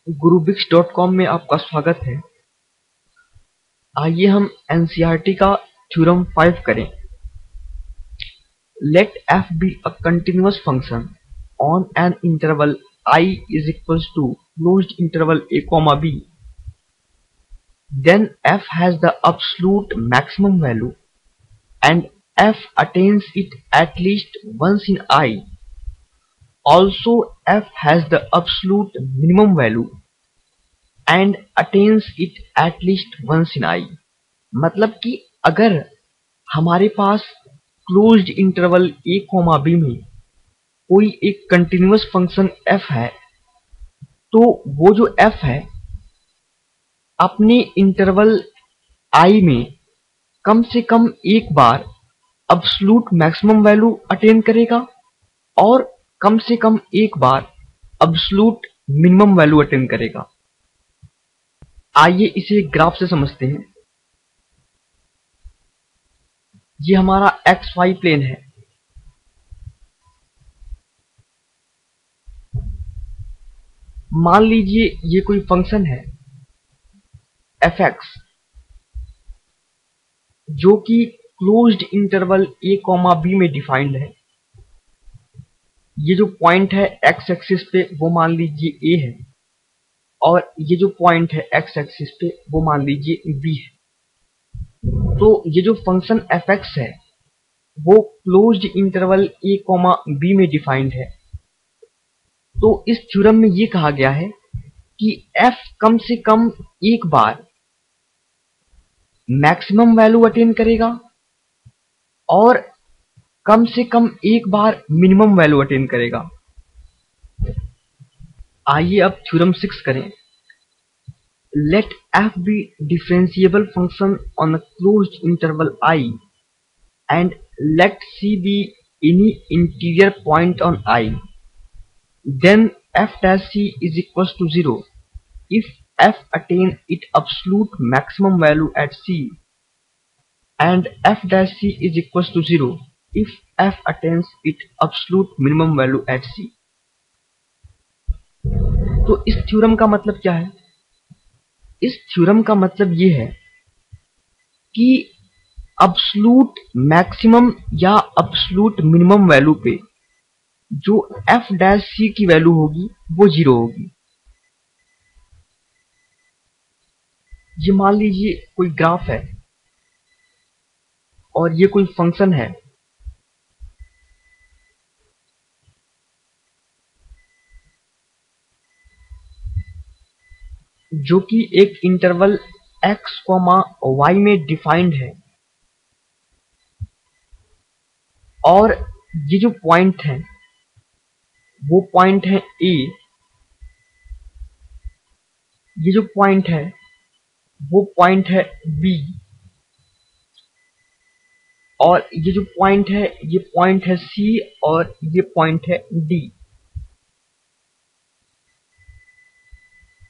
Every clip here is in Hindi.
गुरुबिक्स.com में आपका स्वागत है। आइए हम एनसीईआरटी का थ्योरम 5 करें। Let f be a continuous function on an interval I is equals to closed interval a comma b. Then f has the absolute maximum value and f attains it at least once in I. Also f has the absolute minimum value and attains it at least once in I. मतलब कि अगर हमारे पास closed interval a comma b में कोई एक कंटिन्यूअस फंक्शन f है, तो वो जो f है अपने इंटरवल I में कम से कम एक बार अब्सोल्यूट मैक्सिमम वैल्यू अटेन करेगा और कम से कम एक बार अब्सोल्यूट मिनिमम वैल्यू अटेन करेगा। आइए इसे ग्राफ से समझते हैं। ये हमारा XY प्लेन है। मान लीजिए ये कोई फंक्शन है fx जो कि closed interval a comma b में डिफाइंड है। ये जो पॉइंट है x एक्सिस पे वो मान लीजिए a है और ये जो पॉइंट है x एक्सिस पे वो मान लीजिए b है। तो ये जो फंक्शन fx है वो closed interval a comma b में डिफाइंड है। तो इस थ्योरम में ये कहा गया है कि f कम से कम एक बार मैक्सिमम वैल्यू अटेन करेगा और कम से कम एक बार मिनिमम वैल्यू अटेन करेगा। आइए अब थ्योरम 6 करें। Let f be differentiable function on a closed interval I and let c be any interior point on I. Then f dash c is equals to 0 if f attain its absolute maximum value at c and f dash c is equals to 0 if f attains its absolute minimum value at c. तो इस थ्योरम का मतलब क्या है? इस थ्योरम का मतलब ये है कि अब्सोल्यूट मैक्सिमम या अब्सोल्यूट मिनिमम वैल्यू पे जो f डैश c की वैल्यू होगी वो 0 होगी। ये मान लीजिए कोई ग्राफ है और ये कोई फंक्शन है जो कि एक इंटरवल x, y में डिफाइंड है और ये जो पॉइंट है वो पॉइंट है A, ये जो पॉइंट है वो पॉइंट है B और ये जो पॉइंट है ये पॉइंट है C और ये पॉइंट है D।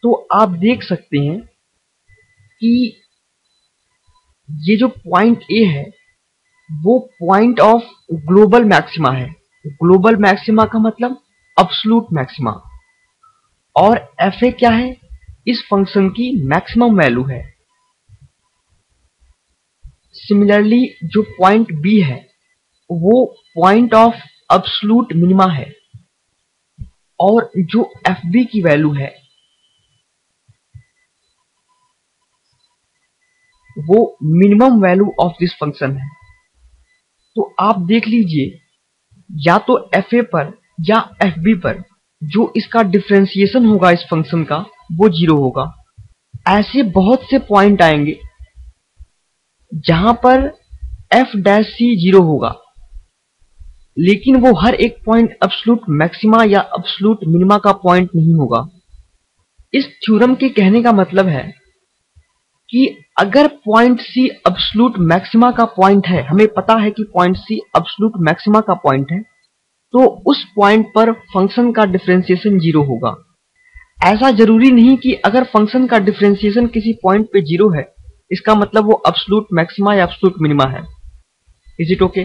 तो आप देख सकते हैं कि ये जो पॉइंट A है वो पॉइंट ऑफ ग्लोबल मैक्सिमा है। ग्लोबल मैक्सिमा का मतलब अब्सोल्यूट मैक्सिमा और fa क्या है? इस फंक्शन की मैक्सिमम वैल्यू है। सिमिलरली जो पॉइंट B है वो पॉइंट ऑफ अब्सोल्यूट मिनिमा है और जो fb की वैल्यू है वो minimum value of this function है। तो आप देख लीजिए या तो fa पर या fb पर जो इसका डिफरेंशिएशन होगा इस फंक्शन का वो 0 होगा। ऐसे बहुत से पॉइंट आएंगे जहां पर f डैश c 0 होगा, लेकिन वो हर एक पॉइंट अब्सोल्यूट मैक्सिमा या अब्सोल्यूट मिनिमा का पॉइंट नहीं होगा। इस थ्योरम के कहने का मतलब है कि अगर पॉइंट C अब्सोल्यूट मैक्सिमा का पॉइंट है, हमें पता है कि पॉइंट C अब्सोल्यूट मैक्सिमा का पॉइंट है, तो उस पॉइंट पर फंक्शन का डिफरेंशिएशन 0 होगा। ऐसा जरूरी नहीं कि अगर फंक्शन का डिफरेंशिएशन किसी पॉइंट पे 0 है इसका मतलब वो अब्सोल्यूट मैक्सिमा या अब्सोल्यूट मिनिमा है। Is it okay?